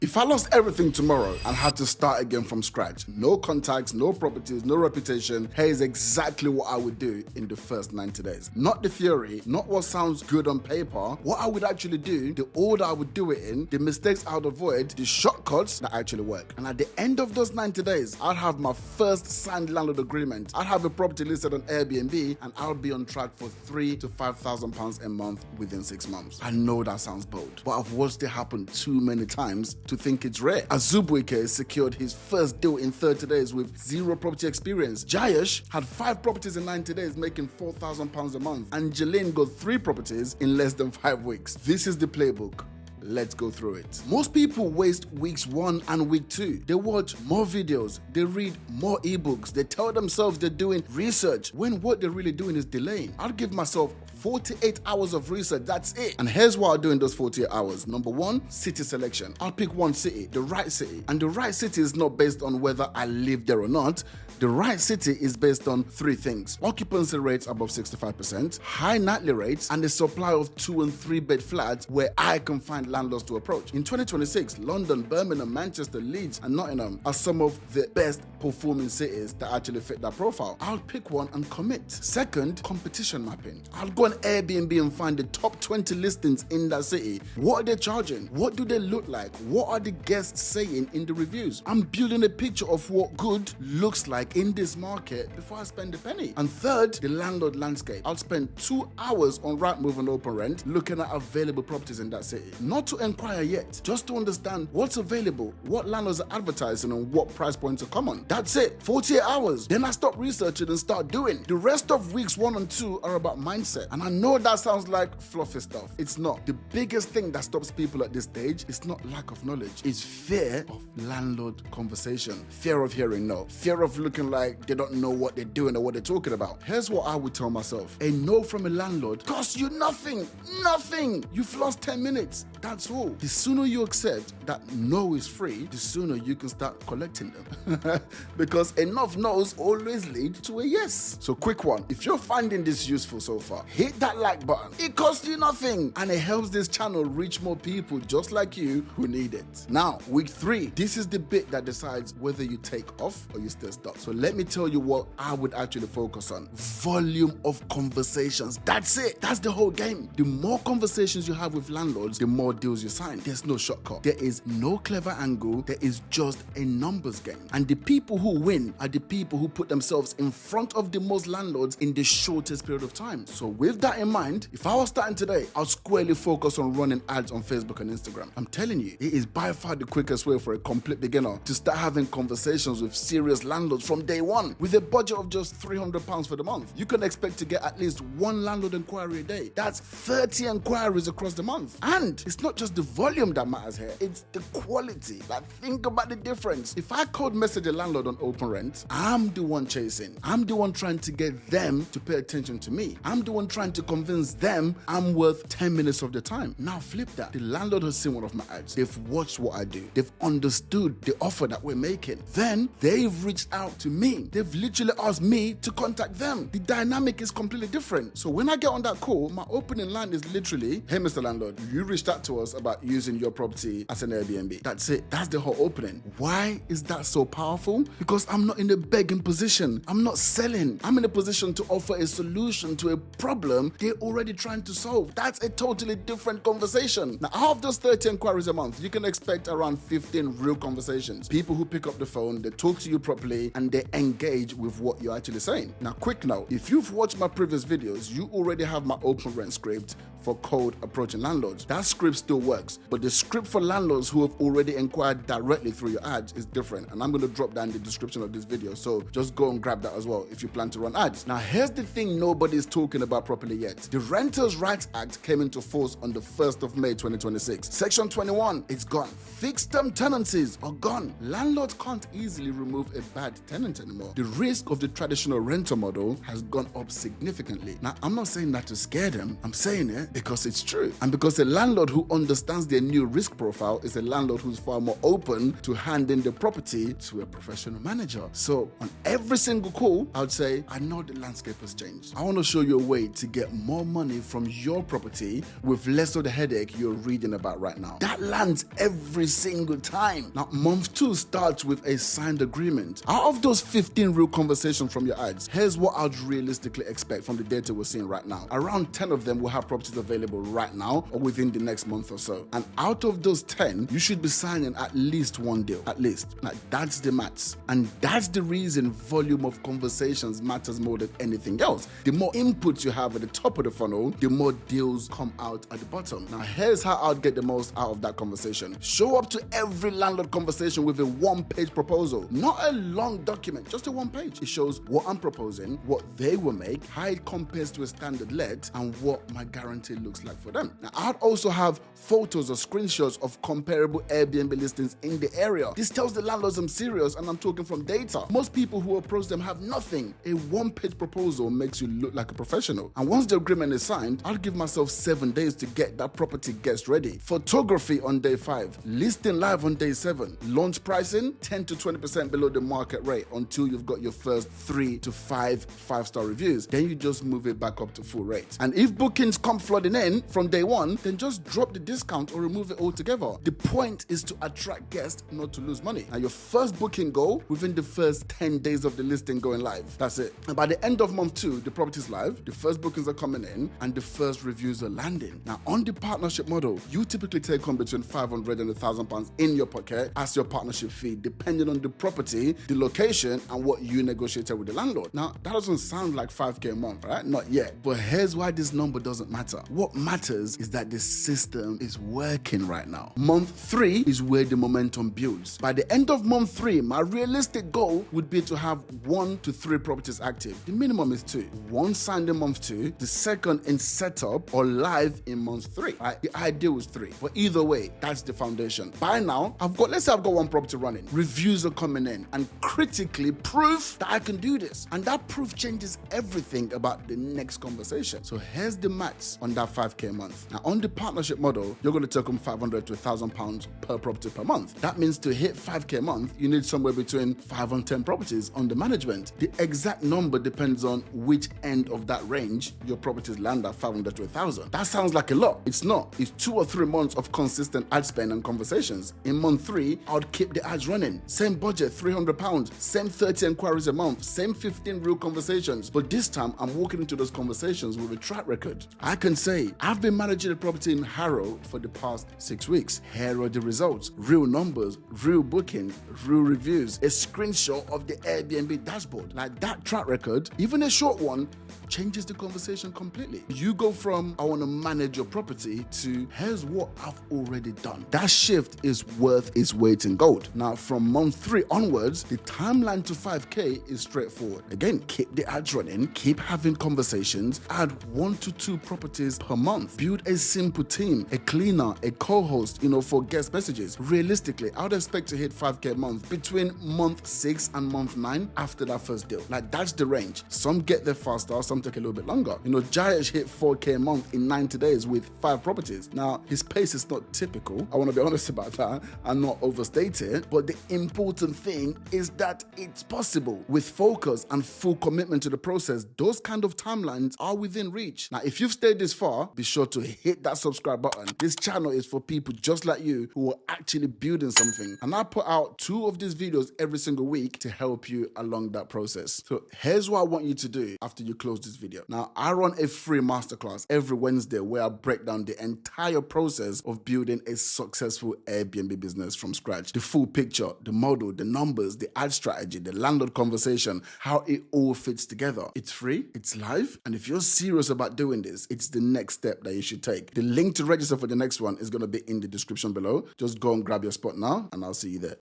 If I lost everything tomorrow and had to start again from scratch, no contacts, no properties, no reputation, here's exactly what I would do in the first 90 days. Not the theory, not what sounds good on paper, what I would actually do, the order I would do it in, the mistakes I would avoid, the shortcuts that actually work. And at the end of those 90 days, I'd have my first signed landlord agreement. I'd have a property listed on Airbnb and I'll be on track for £3,000 to £5,000 a month within 6 months. I know that sounds bold, but I've watched it happen too many times to think it's rare. Azubuike secured his first deal in 30 days with zero property experience. Jayesh had 5 properties in 90 days, making £4,000 a month. Angeline got 3 properties in less than 5 weeks. This is the playbook. Let's go through it. Most people waste weeks 1 and week 2. They watch more videos, they read more ebooks, they tell themselves they're doing research when what they're really doing is delaying. I'll give myself 48 hours of research, that's it. And here's what I'll do in those 48 hours. Number 1, city selection. I'll pick one city, the right city. And the right city is not based on whether I live there or not. The right city is based on 3 things: occupancy rates above 65%, high nightly rates, and the supply of 2 and 3 bed flats where I can find landlords to approach. In 2026, London, Birmingham, Manchester, Leeds, and Nottingham are some of the best performing cities that actually fit that profile. I'll pick one and commit. Second, competition mapping. I'll go on Airbnb and find the top 20 listings in that city. What are they charging? What do they look like? What are the guests saying in the reviews? I'm building a picture of what good looks like in this market before I spend a penny. And third, the landlord landscape. I'll spend 2 hours on Rightmove and Open Rent looking at available properties in that city. Not to inquire yet, just to understand what's available, what landlords are advertising, and what price points are common. That's it. 48 hours. Then I stop researching and start doing. The rest of weeks 1 and 2 are about mindset. And I know that sounds like fluffy stuff. It's not. The biggest thing that stops people at this stage is not lack of knowledge. It's fear of landlord conversation. Fear of hearing no. Fear of looking like they don't know what they're doing or what they're talking about. Here's what I would tell myself. A no from a landlord costs you nothing. Nothing. You've lost 10 minutes. That's all. The sooner you accept that no is free, the sooner you can start collecting them. Because enough no's always lead to a yes. So quick one. If you're finding this useful so far, hit that like button. It costs you nothing. And it helps this channel reach more people just like you who need it. Now, week 3. This is the bit that decides whether you take off or you stay stuck. So let me tell you what I would actually focus on. Volume of conversations. That's it. That's the whole game. The more conversations you have with landlords, the more deals you sign. There's no shortcut. There is no clever angle. There is just a numbers game. And the people who win are the people who put themselves in front of the most landlords in the shortest period of time. So with that in mind, if I was starting today, I'll squarely focus on running ads on Facebook and Instagram. I'm telling you, it is by far the quickest way for a complete beginner to start having conversations with serious landlords from day one. With a budget of just £300 for the month, you can expect to get at least 1 landlord inquiry a day. That's 30 inquiries across the month. And it's not just the volume that matters here, it's the quality. Like, think about the difference. If I cold message a landlord on Open Rent, I'm the one chasing. I'm the one trying to get them to pay attention to me. I'm the one trying to convince them I'm worth 10 minutes of their time. Now flip that. The landlord has seen one of my ads. They've watched what I do. They've understood the offer that we're making. Then they've reached out to me. They've literally asked me to contact them. The dynamic is completely different. So when I get on that call, my opening line is literally, "Hey, Mr. Landlord, you reached out to us about using your property as an Airbnb." That's it. That's the whole opening. Why is that so powerful? Because I'm not in a begging position. I'm not selling. I'm in a position to offer a solution to a problem they're already trying to solve. That's a totally different conversation. Now, out of those 30 inquiries a month, you can expect around 15 real conversations. People who pick up the phone, they talk to you properly, and they engage with what you're actually saying. Now, quick note, if you've watched my previous videos, you already have my Open Rent script for cold approaching landlords. That script still works, but the script for landlords who have already inquired directly through your ads is different, and I'm going to drop that in the description of this video, so just go and grab that as well if you plan to run ads. Now, here's the thing nobody's talking about properly yet. The Renters' Rights Act came into force on the 1st of May 2026. Section 21, it's gone. Fixed-term tenancies are gone. Landlords can't easily remove a bad tenant anymore. The risk of the traditional rental model has gone up significantly. Now, I'm not saying that to scare them. I'm saying it because it's true. And because a landlord who understands their new risk profile is a landlord who's far more open to handing the property to a professional manager. So on every single call, I would say, I know the landscape has changed. I want to show you a way to get more money from your property with less of the headache you're reading about right now. That lands every single time. Now, month 2 starts with a signed agreement. Out of those 15 real conversations from your ads, here's what I'd realistically expect from the data we're seeing right now. Around 10 of them will have properties available right now or within the next month or so. And out of those 10, you should be signing at least one deal. At least. Now, that's the maths. And that's the reason volume of conversations matters more than anything else. The more inputs you have at the top of the funnel, the more deals come out at the bottom. Now, here's how I'd get the most out of that conversation. Show up to every landlord conversation with a one-page proposal. Not a long document, just a one page. It shows what I'm proposing, what they will make, how it compares to a standard let, and what my guarantee looks like for them. Now, I'd also have photos or screenshots of comparable Airbnb listings in the area. This tells the landlords I'm serious and I'm talking from data. Most people who approach them have nothing. A one-page proposal makes you look like a professional. And once the agreement is signed, I'll give myself 7 days to get that property guest ready. Photography on day 5, listing live on day 7, launch pricing 10 to 20% below the market rate until you've got your first 3 to 5 5-star reviews. Then you just move it back up to full rate. And if bookings come flooding in from day 1, then just drop the discount or remove it altogether. The point is to attract guests, not to lose money. Now, your first booking goal within the first 10 days of the listing going live. That's it. And by the end of month 2, the property's live, the first bookings are coming in, and the first reviews are landing. Now, on the partnership model, you typically take home between £500 and £1,000 in your pocket as your partnership fee, depending on the property, the location, and what you negotiated with the landlord. Now, that doesn't sound like 5K a month, right? Not yet. But here's why this number doesn't matter. What matters is that the system is working right now. Month 3 is where the momentum builds. By the end of month 3, my realistic goal would be to have 1 to 3 properties active. The minimum is 2. 1 signed in month 2, the second in setup or live in month 3. Right? The ideal is 3. But either way, that's the foundation. By now, let's say I've got 1 property running. Reviews are coming in and critically proof that I can do this. And that proof changes everything about the next conversation. So here's the maths on that 5K a month. Now, on the partnership model, you're going to take home £500 to £1,000 per property per month. That means to hit 5K a month, you need somewhere between 5 and 10 properties under management. The exact number depends on which end of that range your properties land at, 500 to 1,000. That sounds like a lot. It's not. It's 2 or 3 months of consistent ad spend and conversations. In month 3, I would keep the ads running. Same budget, £300, same 30 inquiries a month, same 15 real conversations. But this time, I'm walking into those conversations with a track record. I can say, I've been managing a property in Harrow for the past 6 weeks. Here are the results. Real numbers, real booking, real reviews, a screenshot of the Airbnb dashboard. Like that track record, even a short one, changes the conversation completely. You go from, I want to manage your property to, here's what I've already done. That shift is worth its weight in gold. Now, from month 3 onwards, the timeline to 5K is straightforward. Again, keep the ads running, keep having conversations, add 1 to 2 properties per month, build a simple team, a cleaner, a co-host, for guest messages. Realistically, I would expect to hit 5K a month between month 6 and month 9 after that first deal. Like, that's the range. Some get there faster, some take a little bit longer. Jayesh hit 4K a month in 90 days with 5 properties. Now, his pace is not typical. I want to be honest about that and not overstate it. But the important thing is that it's possible. With focus and full commitment to the process, those kind of timelines are within reach. Now, if you've stayed this far, be sure to hit that subscribe button. This channel is for people just like you who are actually building something. And I put out 2 of these videos every single week to help you along that process. So here's what I want you to do after you close this video. Now, I run a free masterclass every Wednesday where I break down the entire process of building a successful Airbnb business from scratch. The full picture, the model, the numbers, the ad strategy, the landlord conversation, how it all fits together. It's free, it's live, and if you're serious about doing this, it's the next step that you should take. The link to register for the next one is going to be in the description below. Just go and grab your spot now, and I'll see you there.